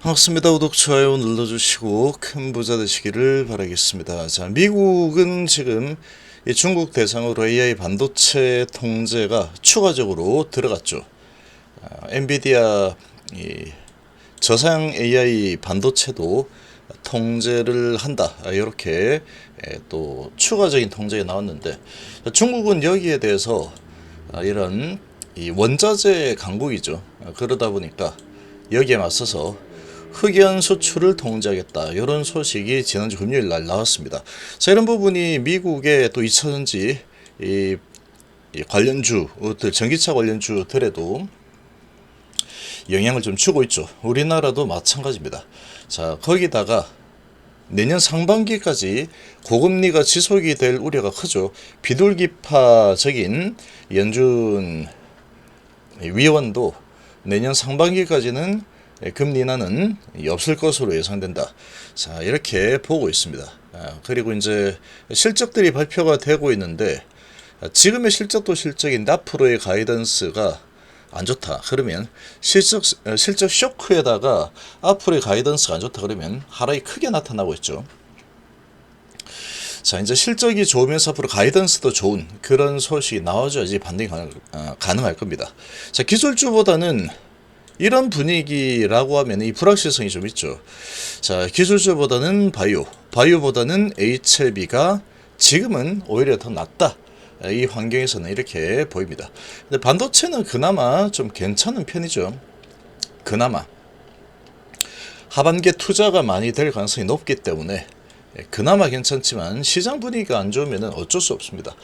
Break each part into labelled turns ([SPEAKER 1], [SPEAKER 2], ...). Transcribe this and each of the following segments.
[SPEAKER 1] 반갑습니다. 구독, 좋아요 눌러주시고 큰 부자 되시기를 바라겠습니다. 자, 미국은 지금 이 중국 대상으로 AI 반도체 통제가 추가적으로 들어갔죠. 엔비디아 이 저상 AI 반도체도 통제를 한다. 이렇게 또 추가적인 통제가 나왔는데, 중국은 여기에 대해서 이런 이 원자재 강국이죠. 그러다 보니까 여기에 맞서서 흑연 수출을 통제하겠다. 이런 소식이 지난주 금요일 날 나왔습니다. 자, 이런 부분이 미국의 또 2차전지 이 관련주들, 전기차 관련주들에도 영향을 좀 주고 있죠. 우리나라도 마찬가지입니다. 자, 거기다가 내년 상반기까지 고금리가 지속이 될 우려가 크죠. 비둘기파적인 연준 위원도 내년 상반기까지는 금리 인하는 없을 것으로 예상된다. 자, 이렇게 보고 있습니다. 그리고 이제 실적들이 발표가 되고 있는데, 지금의 실적도 실적인데 앞으로의 가이던스가 안 좋다. 그러면 실적 쇼크에다가 앞으로의 가이던스가 안 좋다. 그러면 하락이 크게 나타나고 있죠. 자, 이제 실적이 좋으면서 앞으로 가이던스도 좋은 그런 소식이 나와줘야지 반등이 가능할 겁니다. 자, 기술주보다는 이런 분위기라고 하면 이 불확실성이 좀 있죠. 자, 기술주보다는 바이오보다는 HLB가 지금은 오히려 더 낫다. 이 환경에서는 이렇게 보입니다. 근데 반도체는 그나마 좀 괜찮은 편이죠. 그나마 하반기에 투자가 많이 될 가능성이 높기 때문에 그나마 괜찮지만 시장 분위기가 안 좋으면 어쩔 수 없습니다.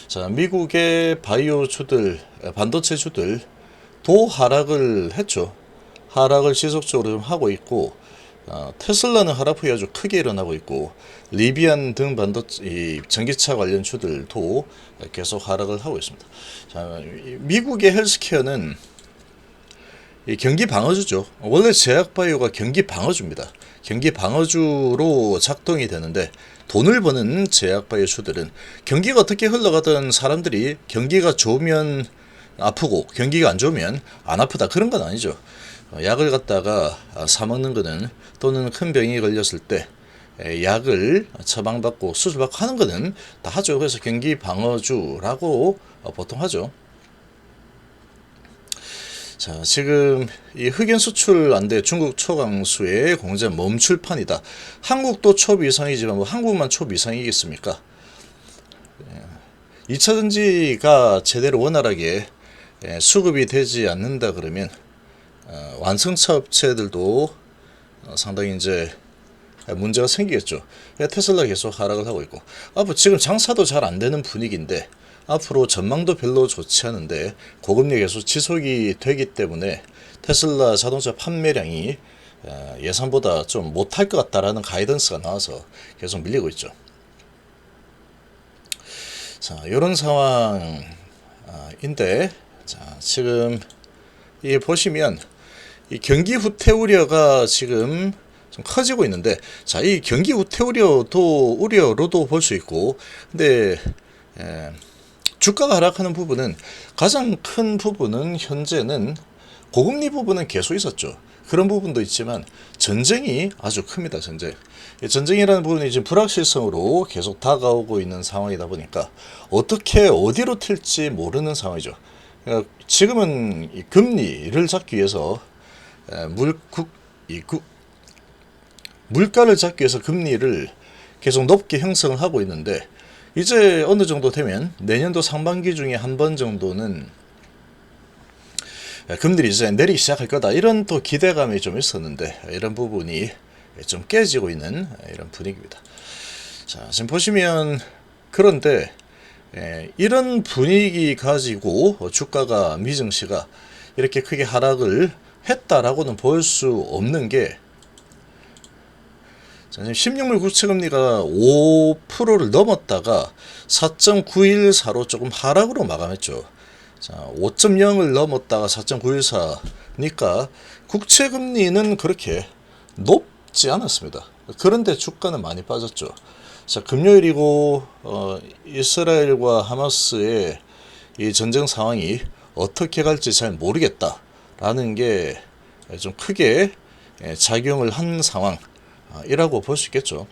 [SPEAKER 1] 자, 미국의 바이오주들, 반도체주들 도 하락을 했죠. 하락을 지속적으로 좀 하고 있고, 테슬라는 하락폭이 아주 크게 일어나고 있고, 리비안 등 반도체 전기차 관련 주들도 계속 하락을 하고 있습니다. 자, 미국의 헬스케어는 이 경기 방어주죠. 원래 제약바이오가 경기 방어주입니다. 경기 방어주로 작동이 되는데, 돈을 버는 제약바이오 주들은 경기가 어떻게 흘러가든 사람들이 경기가 좋으면 아프고 경기가 안 좋으면 안 아프다, 그런 건 아니죠. 약을 갖다가 사 먹는 거는, 또는 큰 병이 걸렸을 때 약을 처방받고 수술받고 하는 거는 다 하죠. 그래서 경기 방어주라고 보통 하죠. 자, 지금 이 흑연 수출 안 돼 중국 초강수의 공장 멈출 판이다. 한국도 초비상이지만 뭐 한국만 초비상이겠습니까? 2차전지가 제대로 원활하게 수급이 되지 않는다 그러면 완성차 업체들도 상당히 이제 문제가 생기겠죠. 테슬라 계속 하락을 하고 있고, 앞으로 지금 장사도 잘 안 되는 분위기인데 앞으로 전망도 별로 좋지 않은데 고금리 계속 지속이 되기 때문에 테슬라 자동차 판매량이 예상보다 좀 못할 것 같다라는 가이던스가 나와서 계속 밀리고 있죠. 자, 이런 상황인데, 자, 지금 이 보시면 이 경기 후퇴 우려가 지금 좀 커지고 있는데, 자, 이 경기 후퇴 우려로도 볼 수 있고, 근데 주가가 하락하는 부분은, 가장 큰 부분은 현재는 고금리 부분은 계속 있었죠. 그런 부분도 있지만 전쟁이 아주 큽니다. 전쟁이라는 부분이 지금 불확실성으로 계속 다가오고 있는 상황이다 보니까 어떻게 어디로 튈지 모르는 상황이죠. 그러니까 지금은 이 금리를 잡기 위해서 물가를 잡기 위해서 금리를 계속 높게 형성을 하고 있는데, 이제 어느 정도 되면 내년도 상반기 중에 한 번 정도는 금리를 이제 내리기 시작할 거다, 이런 또 기대감이 좀 있었는데 이런 부분이 좀 깨지고 있는 이런 분위기입니다. 자, 지금 보시면, 그런데 이런 분위기 가지고 주가가, 미증시가 이렇게 크게 하락을 했다라고는 볼 수 없는 게, 지금 16물 국채금리가 5%를 넘었다가 4.914로 조금 하락으로 마감했죠. 자, 5.0을 넘었다가 4.914니까 국채금리는 그렇게 높지 않았습니다. 그런데 주가는 많이 빠졌죠. 자, 금요일이고 이스라엘과 하마스의 이 전쟁 상황이 어떻게 갈지 잘 모르겠다라는 게 좀 크게 작용을 한 상황이라고 볼 수 있겠죠.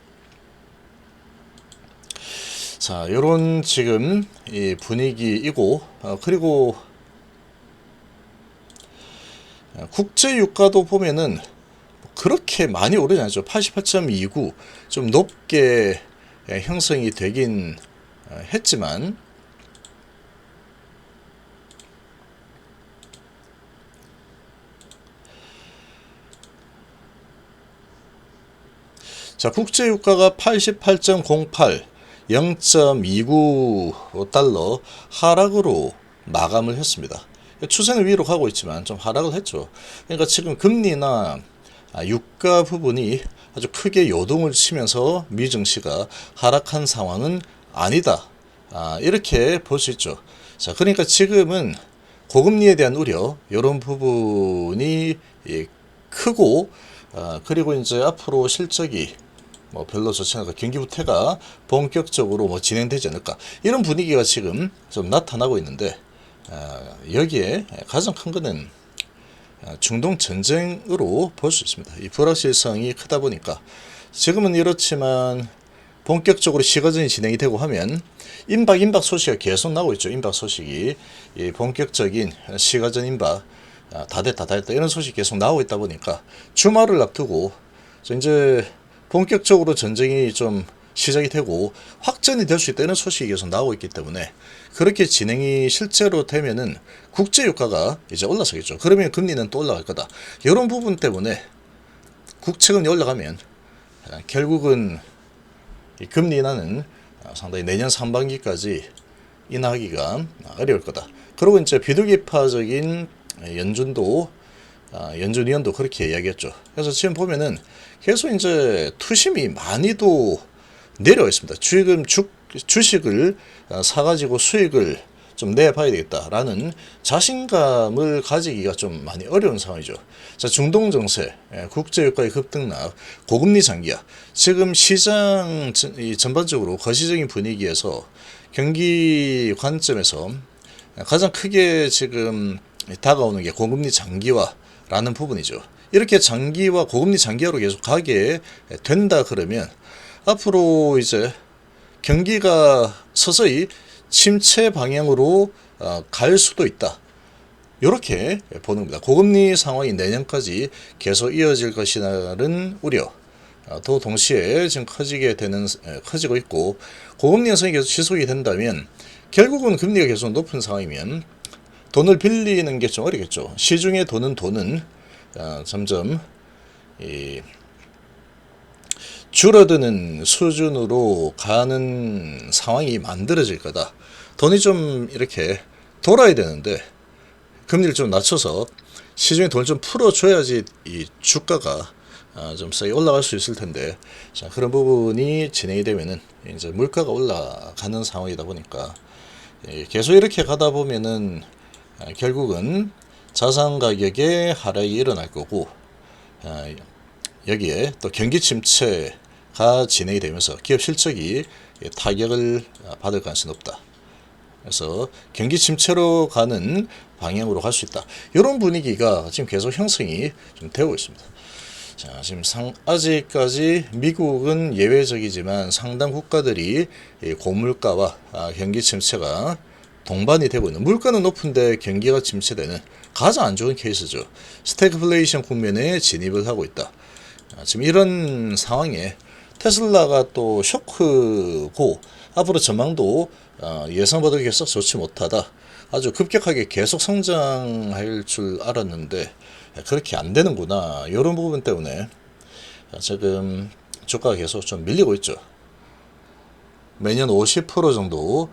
[SPEAKER 1] 자, 요런 지금 이 분위기이고, 그리고 국제 유가도 보면은 그렇게 많이 오르지 않죠. 88.29 좀 높게 형성이 되긴 했지만, 자, 국제 유가가 88.08 0.29달러 하락으로 마감을 했습니다. 추세는 위로 가고 있지만 좀 하락을 했죠. 그러니까 지금 금리나 유가 부분이 아주 크게 요동을 치면서 미 증시가 하락한 상황은 아니다. 이렇게 볼 수 있죠. 자, 그러니까 지금은 고금리에 대한 우려, 이런 부분이 크고, 그리고 이제 앞으로 실적이 뭐 별로 좋지 않을까, 경기 부태가 본격적으로 뭐 진행되지 않을까, 이런 분위기가 지금 좀 나타나고 있는데, 여기에 가장 큰 거는 중동 전쟁으로 볼 수 있습니다. 이 불확실성이 크다 보니까 지금은 이렇지만 본격적으로 시가전이 진행이 되고 하면 임박 소식이 계속 나오고 있죠. 임박 소식이, 이 본격적인 시가전 임박, 다 됐다 이런 소식이 계속 나오고 있다 보니까 주말을 앞두고 이제 본격적으로 전쟁이 좀 시작이 되고 확전이 될 수 있다는 소식이 계속 나오고 있기 때문에, 그렇게 진행이 실제로 되면은 국제 유가가 이제 올라서겠죠. 그러면 금리는 또 올라갈 거다. 이런 부분 때문에 국채금리 올라가면 결국은 이 금리 인하는 상당히 내년 상반기까지 인하하기가 어려울 거다. 그리고 이제 비둘기파적인 연준도, 연준 위원도 그렇게 이야기했죠. 그래서 지금 보면은 계속 이제 투심이 많이도 내려와 있습니다. 지금 주식을 사가지고 수익을 좀 내봐야 되겠다라는 자신감을 가지기가 좀 많이 어려운 상황이죠. 자, 중동 정세, 국제유가의 급등락, 고금리 장기화. 지금 시장 전반적으로 거시적인 분위기에서 경기 관점에서 가장 크게 지금 다가오는 게 고금리 장기화라는 부분이죠. 이렇게 장기화, 고금리 장기화로 계속 가게 된다 그러면 앞으로 이제 경기가 서서히 침체 방향으로 갈 수도 있다. 이렇게 보는 겁니다. 고금리 상황이 내년까지 계속 이어질 것이라는 우려, 또 동시에 지금 커지고 있고, 고금리 현상이 계속 지속이 된다면 결국은 금리가 계속 높은 상황이면 돈을 빌리는 게 좀 어렵겠죠. 시중에 돈은 점점 줄어드는 수준으로 가는 상황이 만들어질 거다. 돈이 좀 이렇게 돌아야 되는데 금리를 좀 낮춰서 시중에 돈을 좀 풀어줘야지 이 주가가 좀 세게 올라갈 수 있을 텐데, 자, 그런 부분이 진행이 되면은 이제 물가가 올라가는 상황이다 보니까 계속 이렇게 가다 보면은 결국은 자산 가격의 하락이 일어날 거고, 여기에 또 경기 침체가 진행이 되면서 기업 실적이 타격을 받을 가능성이 높다. 그래서 경기 침체로 가는 방향으로 갈 수 있다. 이런 분위기가 지금 계속 형성이 좀 되고 있습니다. 자, 지금 아직까지 미국은 예외적이지만 상당 국가들이 고물가와 경기 침체가 동반이 되고 있는, 물가는 높은데 경기가 침체되는 가장 안 좋은 케이스죠. 스태그플레이션 국면에 진입을 하고 있다. 지금 이런 상황에 테슬라가 또 쇼크고 앞으로 전망도 예상보다 계속 좋지 못하다. 아주 급격하게 계속 성장할 줄 알았는데 그렇게 안 되는구나. 이런 부분 때문에 지금 주가가 계속 좀 밀리고 있죠. 매년 50% 정도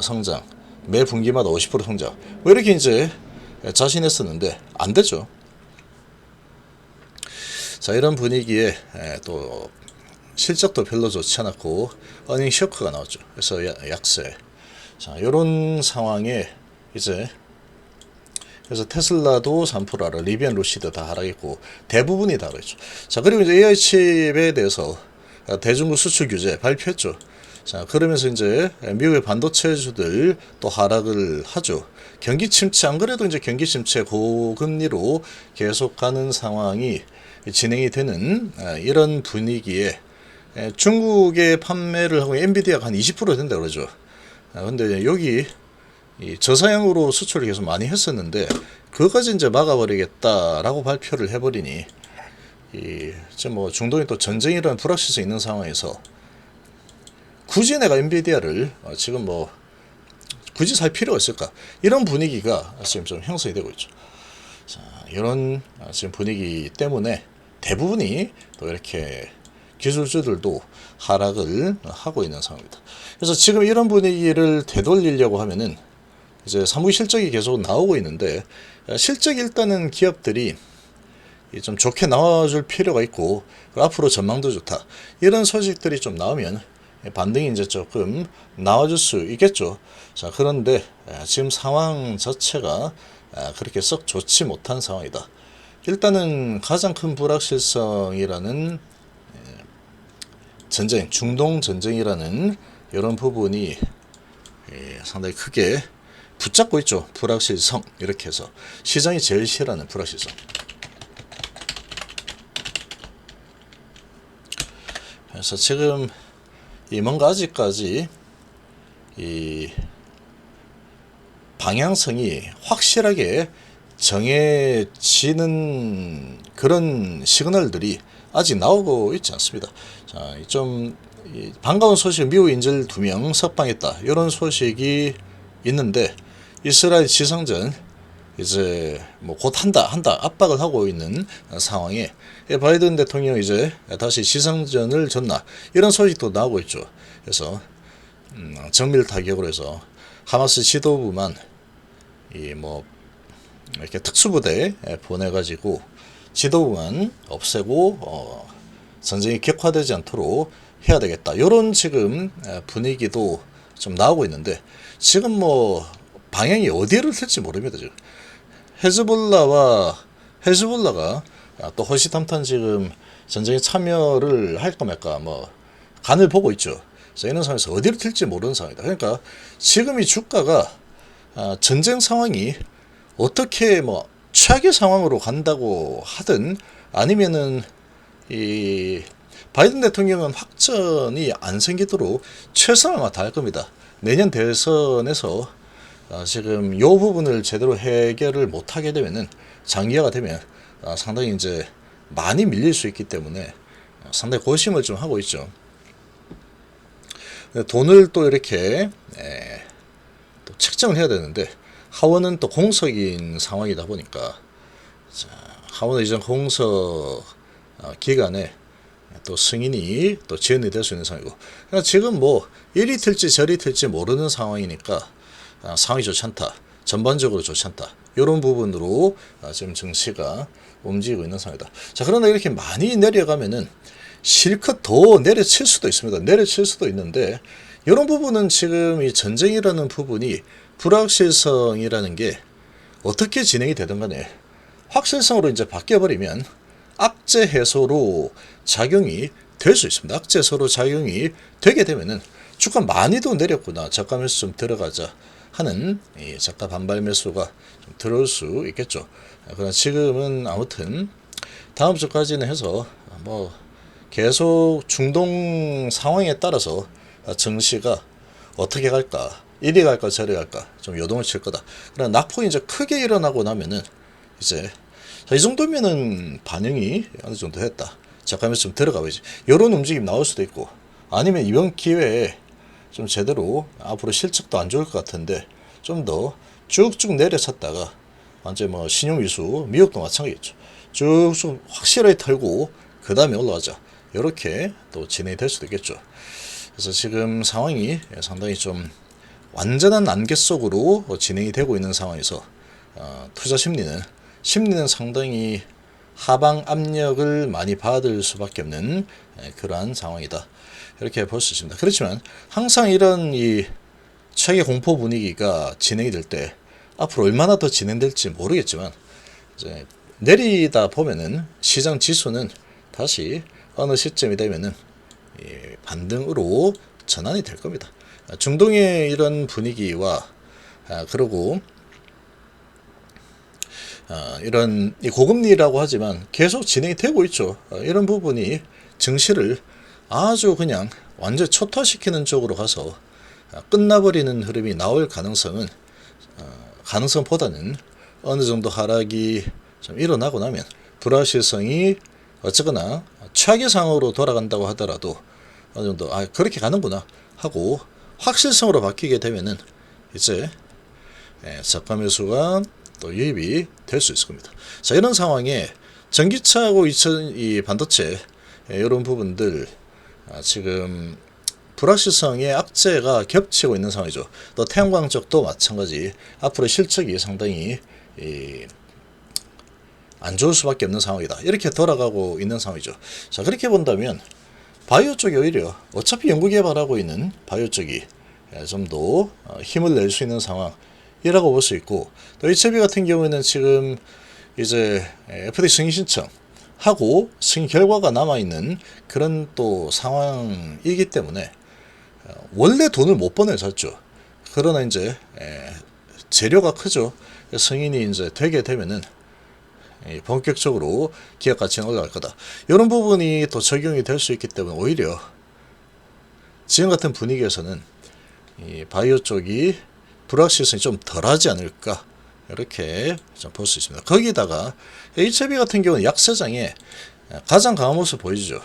[SPEAKER 1] 성장, 매 분기마다 50% 성장. 왜 이렇게 이제 자신했었는데 안 되죠. 자, 이런 분위기에 또 실적도 별로 좋지 않았고 어닝 쇼크가 나왔죠. 그래서 약세. 자, 이런 상황에 이제 그래서 테슬라도 3% 하락, 리비안 루시드 다 하락했고 대부분이 다 하락했죠. 자, 그리고 이제 AI 칩에 대해서 대중국 수출 규제 발표했죠. 자, 그러면서 이제 미국의 반도체주들 또 하락을 하죠. 경기 침체, 안 그래도 이제 경기 침체 고금리로 계속 가는 상황이 진행이 되는 이런 분위기에 중국에 판매를 하고 엔비디아가 한 20% 된다 그러죠. 근데 여기 이 저사양으로 수출을 계속 많이 했었는데 그거까지 이제 막아버리겠다라고 발표를 해버리니 지금 뭐 중동에 또 전쟁이라는 불확실성이 있는 상황에서 굳이 내가 엔비디아를 지금 뭐 굳이 살 필요가 있을까? 이런 분위기가 지금 좀 형성이 되고 있죠. 자, 이런 지금 분위기 때문에 대부분이 또 이렇게 기술주들도 하락을 하고 있는 상황입니다. 그래서 지금 이런 분위기를 되돌리려고 하면은 이제 사무기 실적이 계속 나오고 있는데 실적이 일단은 기업들이 좀 좋게 나와줄 필요가 있고 앞으로 전망도 좋다 이런 소식들이 좀 나오면 반등이 이제 조금 나와줄 수 있겠죠. 자, 그런데 지금 상황 자체가 그렇게 썩 좋지 못한 상황이다. 일단은 가장 큰 불확실성이라는 전쟁, 중동 전쟁이라는 이런 부분이 상당히 크게 붙잡고 있죠. 불확실성 이렇게 해서 시장이 제일 싫어하는 불확실성. 그래서 지금 뭔가 아직까지 이 방향성이 확실하게 정해지는 그런 시그널들이 아직 나오고 있지 않습니다. 자, 좀 반가운 소식, 미국 인질 2명 석방했다 이런 소식이 있는데 이스라엘 지상전 이제 뭐 곧 한다 압박을 하고 있는 상황에 바이든 대통령 이제 다시 지상전을 졌나 이런 소식도 나오고 있죠. 그래서 정밀 타격으로 해서 하마스 지도부만 뭐 이렇게 특수부대 보내가지고 지도부만 없애고 전쟁이 격화되지 않도록 해야 되겠다. 이런 지금 분위기도 좀 나오고 있는데 지금 뭐 방향이 어디를 틀지 모릅니다. 지금 헤즈볼라가 또 호시탐탐 지금 전쟁에 참여를 할까 말까 뭐 간을 보고 있죠. 그래서 이런 상황에서 어디를 튈지 모르는 상황이다. 그러니까 지금 이 주가가 전쟁 상황이 어떻게 뭐 최악의 상황으로 간다고 하든 아니면은 이 바이든 대통령은 확전이 안 생기도록 최선을 다할 겁니다. 내년 대선에서 지금 이 부분을 제대로 해결을 못하게 되면은 장기화가 되면 상당히 이제 많이 밀릴 수 있기 때문에 상당히 고심을 좀 하고 있죠. 돈을 또 이렇게 또 책정을 해야 되는데 하원은 또 공석인 상황이다 보니까 하원 의장 공석 기간에 또 승인이 또 지연이 될 수 있는 상황이고 그러니까 지금 뭐 이리 틀지 저리 틀지 모르는 상황이니까 상황이 좋지 않다. 전반적으로 좋지 않다. 이런 부분으로 지금 증시가 움직이고 있는 상황이다. 자, 그러나 이렇게 많이 내려가면은 실컷 더 내려칠 수도 있습니다. 내려칠 수도 있는데 이런 부분은 지금 이 전쟁이라는 부분이 불확실성이라는 게 어떻게 진행이 되든 간에 확실성으로 이제 바뀌어버리면 악재 해소로 작용이 될 수 있습니다. 악재 해소로 작용이 되게 되면은 주가 많이도 내렸구나. 저가 매수 좀 들어가자 하는 저가 반발 매수가 좀 들어올 수 있겠죠. 그러나 지금은 아무튼 다음 주까지는 해서 뭐 계속 중동 상황에 따라서 증시가 어떻게 갈까, 이리 갈까 저리 갈까 좀 요동을 칠 거다. 그러나 낙폭이 이제 크게 일어나고 나면은 이제 이 정도면은 반영이 어느 정도 했다. 잠깐만 좀 들어가 보지. 이런 움직임 나올 수도 있고 아니면 이번 기회에 좀 제대로 앞으로 실적도 안 좋을 것 같은데 좀 더 쭉쭉 내려쳤다가 완전 뭐 신용위수 미국도 마찬가지겠죠. 쭉쭉 확실하게 털고 그 다음에 올라가자. 이렇게 또 진행이 될 수도 있겠죠. 그래서 지금 상황이 상당히 좀 완전한 안개 속으로 진행이 되고 있는 상황에서 투자 심리는 상당히 하방 압력을 많이 받을 수밖에 없는 그러한 상황이다. 이렇게 볼 수 있습니다. 그렇지만 항상 이런 이 최악의 공포 분위기가 진행이 될 때 앞으로 얼마나 더 진행될지 모르겠지만 이제 내리다 보면은 시장 지수는 다시 어느 시점이 되면은 반등으로 전환이 될 겁니다. 중동의 이런 분위기와 그리고 이런 이 고금리라고 하지만 계속 진행이 되고 있죠. 이런 부분이 증시를 아주 그냥 완전 초토화시키는 쪽으로 가서 끝나버리는 흐름이 나올 가능성보다는 어느 정도 하락이 좀 일어나고 나면 불확실성이 어쨌거나 최악의 상황으로 돌아간다고 하더라도 어느 정도 그렇게 가는구나 하고 확실성으로 바뀌게 되면은 이제 저가 매수가 또 유입이 될 수 있을 겁니다. 자, 이런 상황에 전기차하고 이 반도체 이런 부분들 지금 불확실성의 악재가 겹치고 있는 상황이죠. 또 태양광 쪽도 마찬가지 앞으로 실적이 상당히 안 좋을 수밖에 없는 상황이다. 이렇게 돌아가고 있는 상황이죠. 자, 그렇게 본다면 바이오 쪽이 오히려 어차피 연구 개발하고 있는 바이오 쪽이 좀 더 힘을 낼 수 있는 상황이라고 볼 수 있고, 또 HLB 같은 경우에는 지금 이제 FDA 승인 신청하고 승인 결과가 남아있는 그런 또 상황이기 때문에 원래 돈을 못 버내졌죠. 그러나 이제 재료가 크죠. 승인이 이제 되게 되면은 본격적으로 기업 가치는 올라갈 거다. 이런 부분이 또 적용이 될 수 있기 때문에 오히려 지금 같은 분위기에서는 이 바이오 쪽이 불확실성이 좀 덜하지 않을까 이렇게 좀 볼 수 있습니다. 거기다가 HLB 같은 경우는 약세장에 가장 강한 모습 보이죠.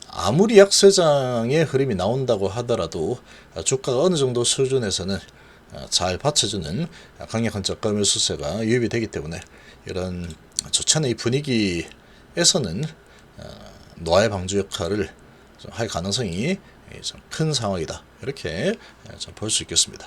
[SPEAKER 1] 아무리 약세장의 흐름이 나온다고 하더라도 주가가 어느 정도 수준에서는 잘 받쳐주는 강력한 저가 매수세가 유입이 되기 때문에 이런 좋지 않은 이 분위기에서는 노화의 방주 역할을 할 가능성이 좀 큰 상황이다. 이렇게 볼 수 있겠습니다.